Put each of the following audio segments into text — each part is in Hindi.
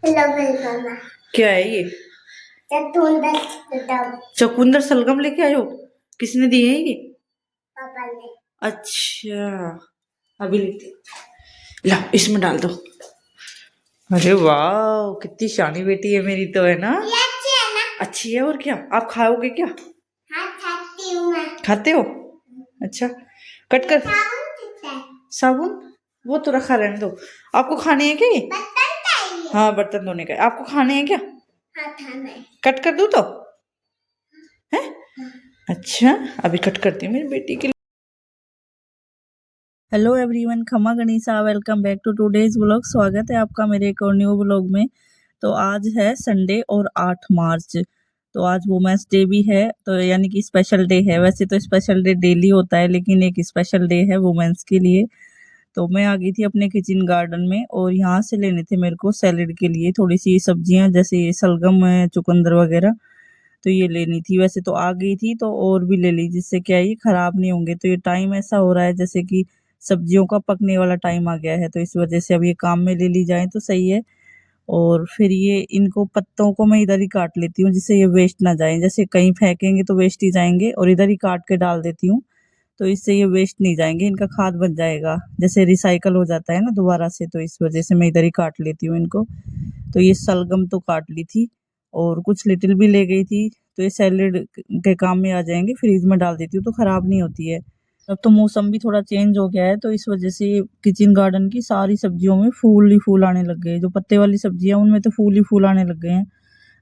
क्या है ये? चकुंदर सलगम लेके आयो? किसने दिए हैं ये? पापा ने। अच्छा, अभी लेते ला, इसमें डाल दो। अरे वाह, कितनी शानी बेटी है मेरी तो, है ना? ये अच्छी है ना? अच्छी है, और क्या? आप खाओगे क्या? हाँ खाती हूँ मैं। खाते हो? अच्छा, कट कर। साबुन कितना है? साबुन वो तो रखा रहने दो। आपको खाने हैं क्या ये? बर्तन चाहिए। हाँ, बर्तन धोने का है। आपको खाने हैं क्या? हाँ खाना है। कट कर दूँ तो है? अच्छा, अभी कट करती हूँ मेरी बेटी के लिए। हेलो एवरीवन, खमा गणिसा, welcome back to today's vlog. स्वागत है आपका मेरे एक और न्यू व्लॉग में। तो आज है संडे और 8 मार्च। तो आज वुमेन्स डे भी है, तो यानी कि स्पेशल डे है। वैसे तो स्पेशल डे डेली होता है, लेकिन एक स्पेशल डे है वुमेन्स के लिए। तो मैं आ गई थी अपने किचन गार्डन में, और यहाँ से लेने थे मेरे को सैलेड के लिए थोड़ी सी सब्जियां, जैसे ये सलगम है, चुकंदर वगैरह। तो ये लेनी थी। वैसे तो आ गई थी तो और भी ले ली, जिससे क्या है ये खराब नहीं होंगे। तो ये टाइम ऐसा हो रहा है जैसे कि सब्जियों का पकने वाला टाइम आ गया है, तो इस वजह से अब ये काम में ले ली जाए तो सही है। और फिर ये इनको पत्तों को मैं इधर ही काट लेती हूँ, जिससे ये वेस्ट ना जाए। जैसे कहीं फेंकेंगे तो वेस्ट ही जाएंगे, और इधर ही काट के डाल देती हूँ, तो इससे ये वेस्ट नहीं जाएंगे, इनका खाद बन जाएगा, जैसे रिसाइकल हो जाता है ना दोबारा से। तो इस वजह से मैं इधर ही काट लेती हूँ इनको। तो ये सलगम तो काट ली थी, और कुछ लिटिल भी ले गई थी। तो ये सैलेड के काम में आ जाएंगे, फ्रीज में डाल देती हूँ तो ख़राब नहीं होती है। अब तो मौसम भी थोड़ा चेंज हो गया है, तो इस वजह से किचन गार्डन की सारी सब्जियों में फूल ही फूल आने लग गए। जो पत्ते वाली सब्जियां उनमें तो फूल ही फूल आने लग गए हैं।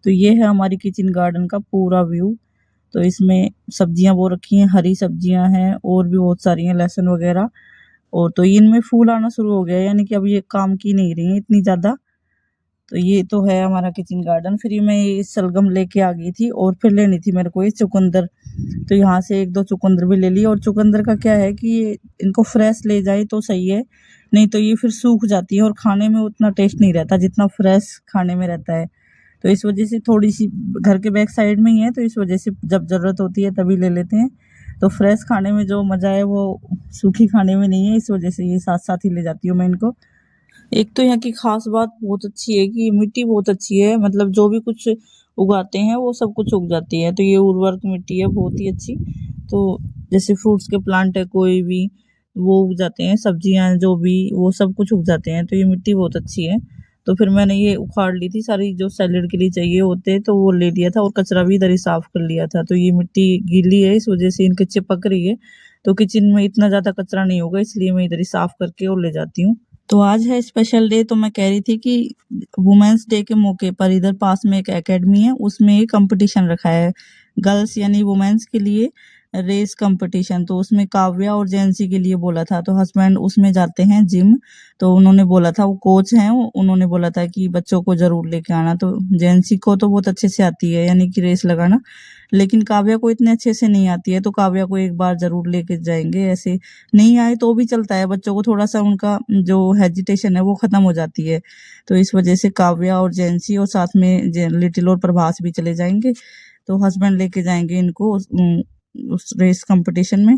तो ये है हमारी किचन गार्डन का पूरा व्यू। तो इसमें सब्जियां वो रखी हैं, हरी सब्जियां हैं, और भी बहुत सारी हैं, लहसुन वगैरह। और तो इनमें फूल आना शुरू हो गया है, यानी कि अब ये काम की नहीं रही है इतनी ज़्यादा। तो ये तो है हमारा किचन गार्डन। फिर मैं ये सलगम लेके आ गई थी, और फिर लेनी थी मेरे को ये चुकंदर। तो यहाँ से एक दो चुकंदर भी ले ली। और चुकंदर का क्या है कि ये इनको फ्रेश ले जाए तो सही है, नहीं तो ये फिर सूख जाती है और खाने में उतना टेस्ट नहीं रहता जितना फ्रेश खाने में रहता है। तो इस वजह से थोड़ी सी घर के बैक साइड में ही है, तो इस वजह से जब ज़रूरत होती है तभी ले लेते हैं। तो फ्रेश खाने में जो मज़ा है वो सूखी खाने में नहीं है, इस वजह से ये साथ साथ ही ले जाती हूँ मैं इनको। एक तो यहाँ की खास बात बहुत अच्छी है कि मिट्टी बहुत अच्छी है, मतलब जो भी कुछ उगाते हैं वो सब कुछ उग जाती है। तो ये उर्वरक मिट्टी है बहुत ही अच्छी। तो जैसे फ्रूट्स के प्लांट है कोई भी, वो उग जाते हैं, सब्जियां जो भी, वो सब कुछ उग जाते हैं। तो ये मिट्टी बहुत अच्छी है। तो फिर मैंने ये उखाड़ ली थी सारी, जो सैलेड के लिए चाहिए होते तो वो ले लिया था, और कचरा भी इधर ही साफ कर लिया था। तो ये मिट्टी गीली है, इस वजह से इनके चिपक रही है। तो किचन में इतना ज़्यादा कचरा नहीं होगा, इसलिए मैं इधर ही साफ करके और ले जाती हूँ। तो आज है स्पेशल डे, तो मैं कह रही थी कि वुमेन्स डे के मौके पर इधर पास में एक एकेडमी है, उसमें एक कंपटीशन रखा है गर्ल्स यानी वुमेन्स के लिए, रेस कंपटीशन। तो उसमें काव्या और जैंसी के लिए बोला था। तो हस्बैंड उसमें जाते हैं जिम, तो उन्होंने बोला था, वो कोच हैं, उन्होंने बोला था कि बच्चों को जरूर लेके आना। तो जैंसी को तो बहुत अच्छे से आती है, यानी कि रेस लगाना, लेकिन काव्या को इतने अच्छे से नहीं आती है। तो काव्या को एक बार जरूर लेके जाएंगे। ऐसे नहीं आए तो भी चलता है, बच्चों को थोड़ा सा उनका जो हेजिटेशन है वो खत्म हो जाती है। तो इस वजह से काव्या और जैंसी और साथ में लिटिल और प्रभास भी चले जाएंगे। तो हस्बैंड लेके जाएंगे इनको उस रेस कंपटीशन में।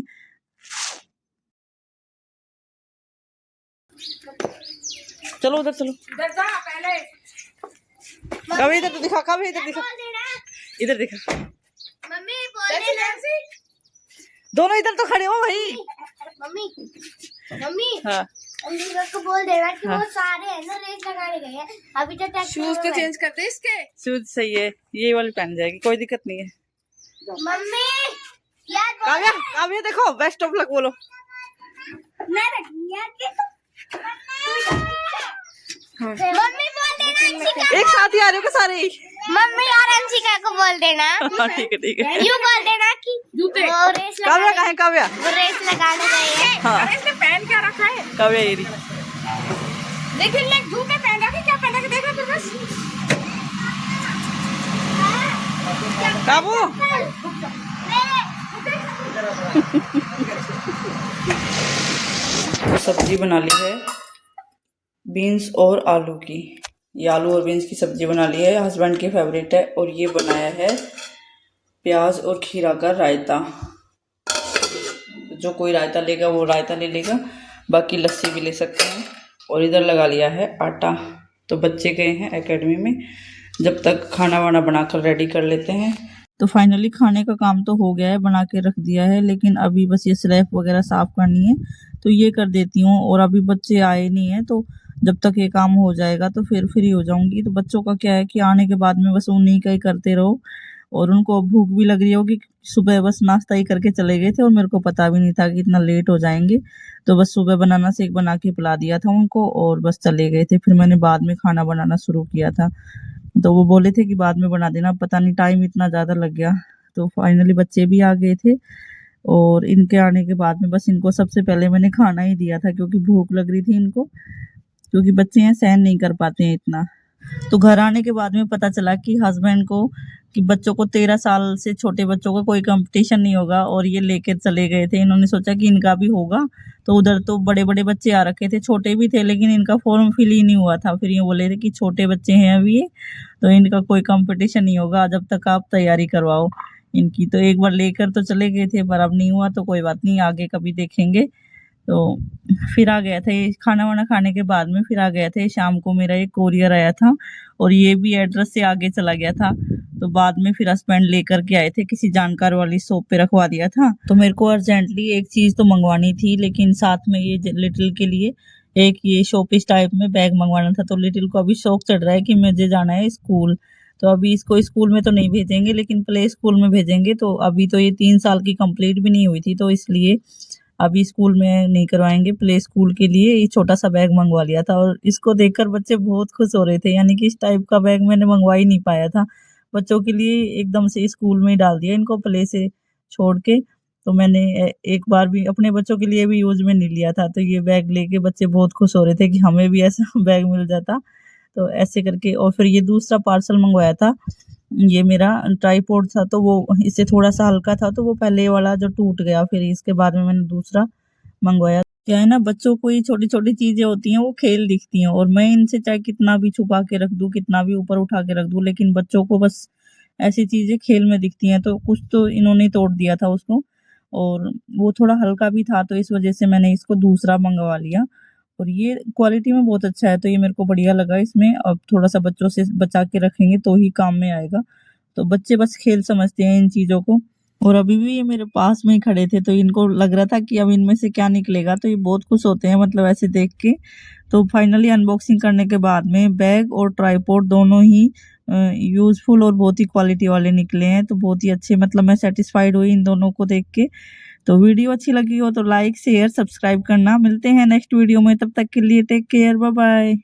चलो उधर चलो, पहले काव्या इधर तो दिखा, काव्या इधर दिखा, इधर दिखा। मम्मी बोल देना। दोनों इधर तो खड़े हो भाई। मम्मी मम्मी हाँ, अंबिका को बोल देना कि हाँ। वो सारे है ना रेस लगाने गए हैं। अभी तो शूज तो चेंज कर दे इसके। शूज सही है, ये वाली पहन जाएगी, कोई दिक्कत नहीं है। मम्मी यार काव्या, काव्या देखो, बेस्ट ऑफ लक बोलो। मैं यार मम्मी बोल देना अंशिका एक साथ ही आ रहे हो क्या सारे ही? मम्मी और अंशिका को बोल देना। हाँ, ठीक है ठीक है। यूँ बोल देना कि जूते। वो रेस काव्या लगाने कहाँ है? काव्या, वो रेस लगाने गए हैं। हाँ। अरे इसने पहन क्या रखा है? काव्या ये रही। देखिए ले जूते पहन रखे, क्या पहन रखे देख रहे हो बस। काबू सब्जी बना ली है बीन्स और आलू की। ये आलू और बीन्स की सब्जी बना ली है, हस्बैंड की फेवरेट है। और ये बनाया है प्याज और खीरा का रायता। जो कोई रायता लेगा वो रायता ले लेगा, बाकी लस्सी भी ले सकते हैं। और इधर लगा लिया है आटा। तो बच्चे गए हैं एकेडमी में, जब तक खाना वाना बनाकर रेडी कर लेते हैं। तो फाइनली खाने का काम तो हो गया है, बना के रख दिया है, लेकिन अभी बस ये स्लैब वगैरह साफ करनी है तो ये कर देती हूँ। और अभी बच्चे आए नहीं है, तो जब तक ये काम हो जाएगा तो फिर फ्री हो जाऊंगी। तो बच्चों का क्या है कि आने के बाद में बस उन्हीं का ही करते रहो, और उनको भूख भी लग रही होगी। सुबह बस नाश्ता ही करके चले गए थे और मेरे को पता भी नहीं था कि इतना लेट हो जाएंगे, तो बस सुबह बनाना शेक बना के पिला दिया था उनको और बस चले गए थे। फिर मैंने बाद में खाना बनाना शुरू किया था, तो वो बोले थे कि बाद में बना देना, पता नहीं टाइम इतना ज़्यादा लग गया। तो फाइनली बच्चे भी आ गए थे, और इनके आने के बाद में बस इनको सबसे पहले मैंने खाना ही दिया था, क्योंकि भूख लग रही थी इनको, क्योंकि बच्चे हैं सहन नहीं कर पाते हैं इतना। तो घर आने के बाद में पता चला कि हस्बैंड को कि बच्चों को 13 साल से छोटे बच्चों का कोई कंपटीशन नहीं होगा, और ये लेकर चले गए थे। इन्होंने सोचा कि इनका भी होगा, तो उधर तो बड़े बड़े बच्चे आ रखे थे, छोटे भी थे, लेकिन इनका फॉर्म फिल ही नहीं हुआ था। फिर ये बोले थे कि छोटे बच्चे हैं अभी ये, तो इनका कोई कंपटीशन नहीं होगा जब तक आप तैयारी करवाओ इनकी। तो एक बार लेकर तो चले गए थे, पर अब नहीं हुआ, तो कोई बात नहीं, आगे कभी देखेंगे। तो फिर आ गया था ये खाना वाना खाने के बाद में, फिर आ गया था शाम को मेरा एक कोरियर आया था, और ये भी एड्रेस से आगे चला गया था। तो बाद में फिर हस्बैंड लेकर के आए थे, किसी जानकार वाली शॉप पे रखवा दिया था। तो मेरे को अर्जेंटली एक चीज़ तो मंगवानी थी, लेकिन साथ में ये लिटिल के लिए एक ये शोपीस टाइप में बैग मंगवाना था। तो लिटिल को अभी शौक चढ़ रहा है कि मुझे जाना है स्कूल, तो अभी इसको स्कूल में तो नहीं भेजेंगे, लेकिन प्ले स्कूल में भेजेंगे। तो अभी तो ये 3 साल की कंप्लीट भी नहीं हुई थी, तो इसलिए अभी स्कूल में नहीं करवाएंगे, प्ले स्कूल के लिए ये छोटा सा बैग मंगवा लिया था। और इसको देखकर बच्चे बहुत खुश हो रहे थे, यानी कि इस टाइप का बैग मैंने मंगवा ही नहीं पाया था बच्चों के लिए, एकदम से स्कूल में ही डाल दिया इनको प्ले से छोड़ के। तो मैंने एक बार भी अपने बच्चों के लिए भी यूज में नहीं लिया था, तो ये बैग लेके बच्चे बहुत खुश हो रहे थे कि हमें भी ऐसा बैग मिल जाता। तो ऐसे करके, और फिर ये दूसरा पार्सल मंगवाया था, ये मेरा ट्राईपॉड था, तो वो इससे थोड़ा सा हल्का था, तो वो पहले वाला जो टूट गया, फिर इसके बाद में मैंने दूसरा मंगवाया। क्या है ना, बच्चों को ये छोटी छोटी चीजें होती हैं, वो खेल दिखती हैं, और मैं इनसे चाहे कितना भी छुपा के रख दूं, कितना भी ऊपर उठा के रख दूं, लेकिन बच्चों को बस ऐसी चीजें खेल में दिखती हैं। तो कुछ तो इन्होंने तोड़ दिया था उसको, और वो थोड़ा हल्का भी था, तो इस वजह से मैंने इसको दूसरा मंगवा लिया। और ये क्वालिटी में बहुत अच्छा है, तो ये मेरे को बढ़िया लगा। इसमें अब थोड़ा सा बच्चों से बचा के रखेंगे तो ही काम में आएगा। तो बच्चे बस खेल समझते हैं इन चीज़ों को, और अभी भी ये मेरे पास में ही खड़े थे, तो इनको लग रहा था कि अब इनमें से क्या निकलेगा, तो ये बहुत खुश होते हैं मतलब ऐसे देख के। तो फाइनली अनबॉक्सिंग करने के बाद में बैग और ट्राईपॉड दोनों ही यूज़फुल और बहुत ही क्वालिटी वाले निकले हैं, तो बहुत ही अच्छे, मतलब मैं सेटिस्फाइड हुई इन दोनों को देख के। तो वीडियो अच्छी लगी हो तो लाइक शेयर सब्सक्राइब करना। मिलते हैं नेक्स्ट वीडियो में, तब तक के लिए टेक केयर, बाय बाय।